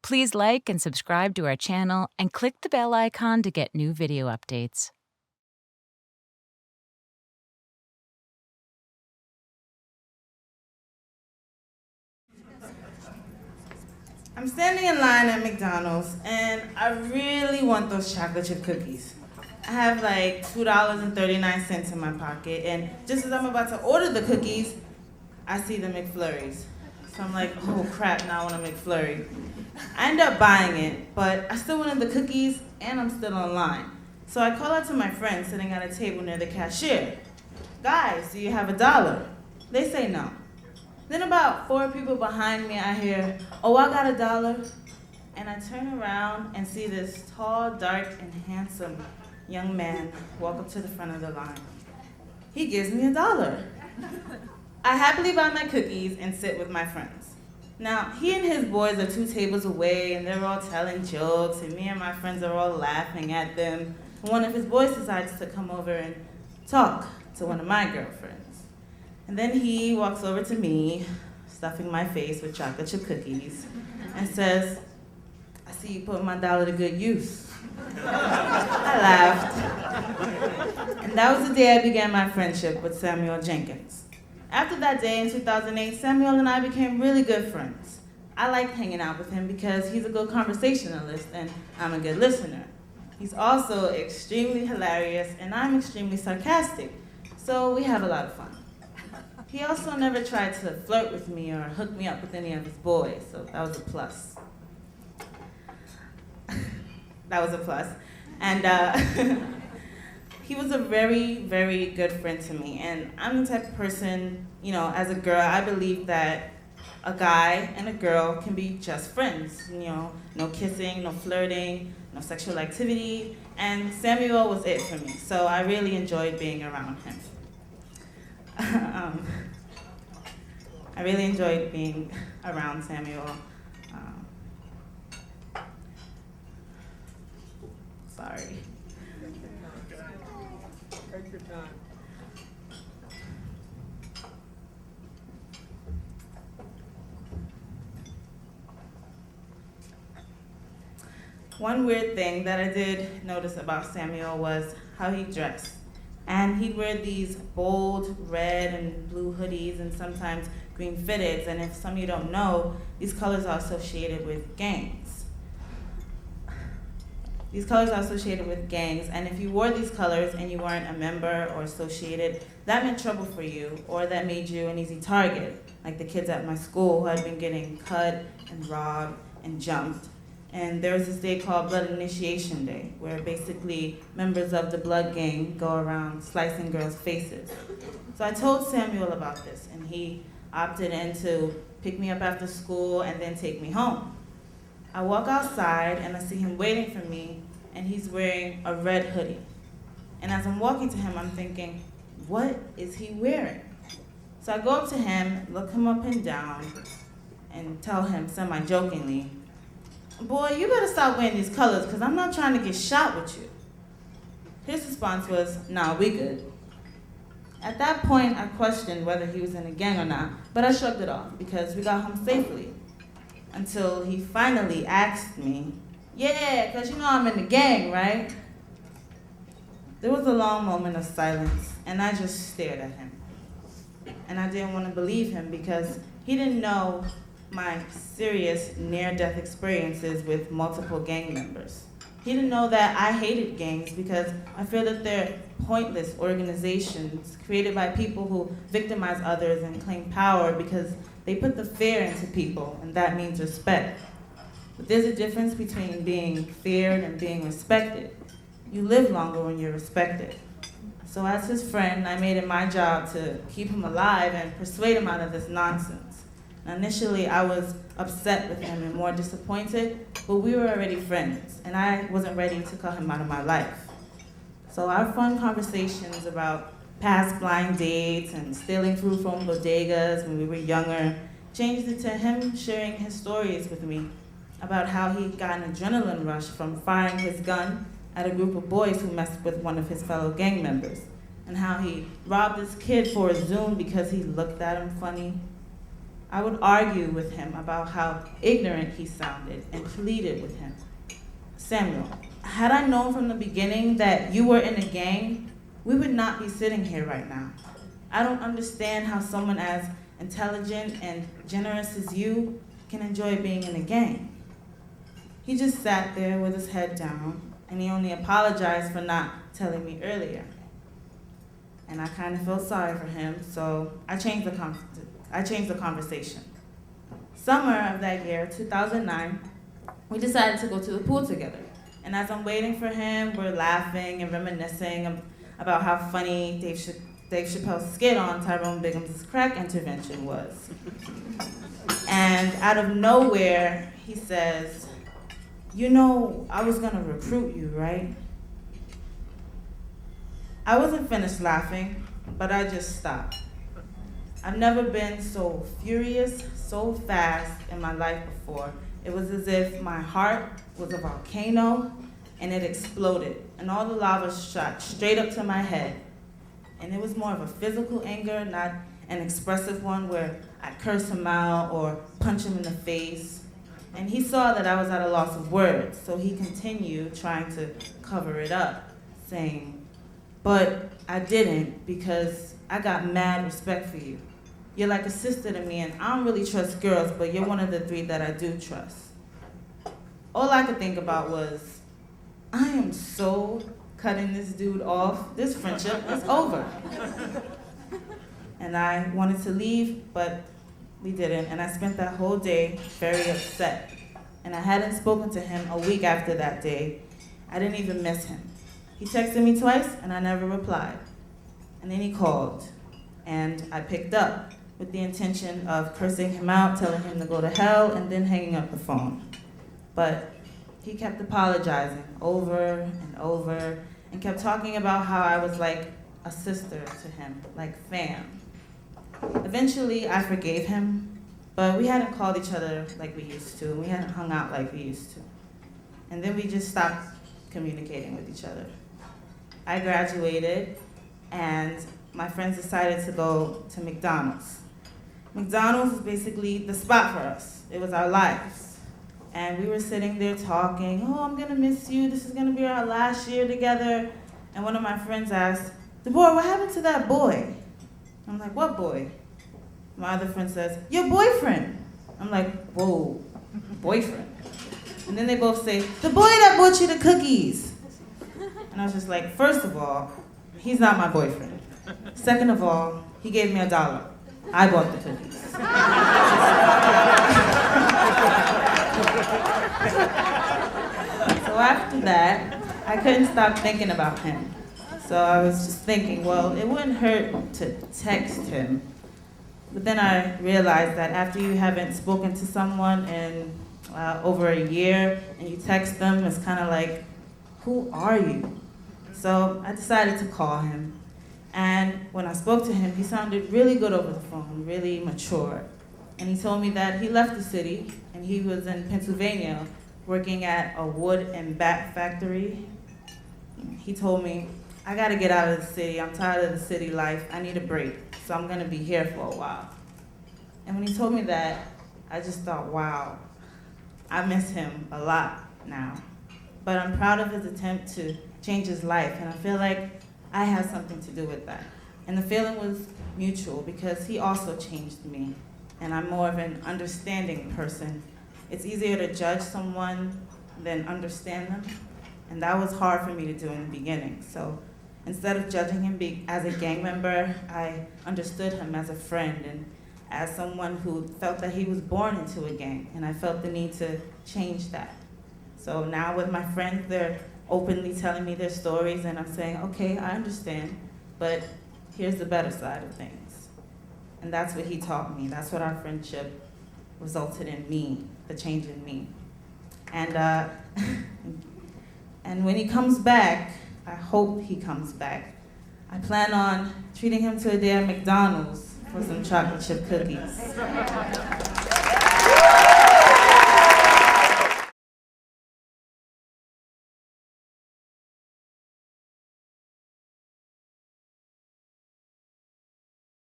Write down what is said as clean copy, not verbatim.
Please like and subscribe to our channel and click the bell icon to get new video updates. I'm standing in line at McDonald's and I really want those chocolate chip cookies. I have like $2.39 in my pocket, and just as I'm about to order the cookies, I see the McFlurries. So I'm like, oh crap, now I want a McFlurry. I end up buying it, but I still wanted the cookies and I'm still online. So I call out to my friend sitting at a table near the cashier. Guys, do you have $1? They say no. Then about 4 people behind me, I hear, oh, I got $1. And I turn around and see this tall, dark, and handsome young man walk up to the front of the line. He gives me $1. I happily buy my cookies and sit with my friends. Now, he and his boys are 2 tables away, and they're all telling jokes, and me and my friends are all laughing at them. One of his boys decides to come over and talk to one of my girlfriends. And then he walks over to me, stuffing my face with chocolate chip cookies, and says, I see you putting my dollar to good use. I laughed. And that was the day I began my friendship with Samuel Jenkins. After that day in 2008, Samuel and I became really good friends. I liked hanging out with him because he's a good conversationalist and I'm a good listener. He's also extremely hilarious and I'm extremely sarcastic, so we have a lot of fun. He also never tried to flirt with me or hook me up with any of his boys, so that was a plus. That was a plus. And he was a very, very good friend to me. And I'm the type of person, as a girl, I believe that a guy and a girl can be just friends. No kissing, no flirting, no sexual activity. And Samuel was it for me, so I really enjoyed being around him. I really enjoyed being around Samuel. Sorry. Take your time. One weird thing that I did notice about Samuel was how he dressed. And he'd wear these bold red and blue hoodies and sometimes green fitteds. And if some of you don't know, these colors are associated with gangs. These colors are associated with gangs, and if you wore these colors and you weren't a member or associated, that meant trouble for you, or that made you an easy target, like the kids at my school who had been getting cut and robbed and jumped. And there was this day called Blood Initiation Day, where basically members of the blood gang go around slicing girls' faces. So I told Samuel about this, and he opted in to pick me up after school and then take me home. I walk outside and I see him waiting for me, and he's wearing a red hoodie. And as I'm walking to him, I'm thinking, what is he wearing? So I go up to him, look him up and down, and tell him semi-jokingly, boy, you better stop wearing these colors because I'm not trying to get shot with you. His response was, nah, we good. At that point, I questioned whether he was in a gang or not, but I shrugged it off because we got home safely. Until he finally asked me, yeah, because I'm in the gang, right? There was a long moment of silence, and I just stared at him. And I didn't want to believe him because he didn't know my serious near-death experiences with multiple gang members. He didn't know that I hated gangs because I feel that they're pointless organizations created by people who victimize others and claim power because they put the fear into people, and that means respect. But there's a difference between being feared and being respected. You live longer when you're respected. So as his friend, I made it my job to keep him alive and persuade him out of this nonsense. Now, initially, I was upset with him and more disappointed, but we were already friends, and I wasn't ready to cut him out of my life. So our fun conversations about past blind dates and stealing fruit from bodegas when we were younger changed into him sharing his stories with me about how he got an adrenaline rush from firing his gun at a group of boys who messed with one of his fellow gang members, and how he robbed this kid for a Zoom because he looked at him funny. I would argue with him about how ignorant he sounded and pleaded with him. Samuel, had I known from the beginning that you were in a gang, we would not be sitting here right now. I don't understand how someone as intelligent and generous as you can enjoy being in a gang. He just sat there with his head down, and he only apologized for not telling me earlier. And I kind of felt sorry for him, so I changed the conversation. Summer of that year, 2009, we decided to go to the pool together. And as I'm waiting for him, we're laughing and reminiscing about how funny Dave Chappelle's skit on Tyrone Biggums' crack intervention was. And out of nowhere, he says, "You know, I was gonna recruit you, right?" I wasn't finished laughing, but I just stopped. I've never been so furious, so fast in my life before. It was as if my heart was a volcano and it exploded, and all the lava shot straight up to my head. And it was more of a physical anger, not an expressive one where I curse him out or punch him in the face. And he saw that I was at a loss of words, so he continued trying to cover it up, saying, "But I didn't, because I got mad respect for you. You're like a sister to me, and I don't really trust girls, but you're one of the 3 that I do trust." All I could think about was, I am so cutting this dude off. This friendship is over. And I wanted to leave, but we didn't, and I spent that whole day very upset. And I hadn't spoken to him a week after that day. I didn't even miss him. He texted me twice, and I never replied. And then he called, and I picked up with the intention of cursing him out, telling him to go to hell, and then hanging up the phone. But he kept apologizing over and over, and kept talking about how I was like a sister to him, like fam. Eventually, I forgave him, but we hadn't called each other like we used to. We hadn't hung out like we used to. And then we just stopped communicating with each other. I graduated, and my friends decided to go to McDonald's. McDonald's is basically the spot for us. It was our lives. And we were sitting there talking, "Oh, I'm gonna miss you. This is gonna be our last year together." And one of my friends asked, "Deborah, what happened to that boy?" I'm like, "What boy?" My other friend says, "Your boyfriend." I'm like, "Whoa, boyfriend?" And then they both say, "The boy that bought you the cookies." And I was just like, first of all, he's not my boyfriend. Second of all, he gave me $1. I bought the cookies. So after that, I couldn't stop thinking about him. So I was just thinking, well, it wouldn't hurt to text him. But then I realized that after you haven't spoken to someone in over a year and you text them, it's kind of like, who are you? So I decided to call him. And when I spoke to him, he sounded really good over the phone, really mature. And he told me that he left the city and he was in Pennsylvania working at a wood and bat factory. He told me, "I gotta get out of the city. I'm tired of the city life. I need a break, so I'm gonna be here for a while." And when he told me that, I just thought, wow, I miss him a lot now. But I'm proud of his attempt to change his life, and I feel like I had something to do with that. And the feeling was mutual because he also changed me, and I'm more of an understanding person. It's easier to judge someone than understand them, and that was hard for me to do in the beginning. So instead of judging him as a gang member, I understood him as a friend and as someone who felt that he was born into a gang, and I felt the need to change that. So now with my friends, they're openly telling me their stories, and I'm saying, okay, I understand, but here's the better side of things. And that's what he taught me. That's what our friendship resulted in me, the change in me. And and when he comes back, I hope he comes back, I plan on treating him to a day at McDonald's for some chocolate chip cookies.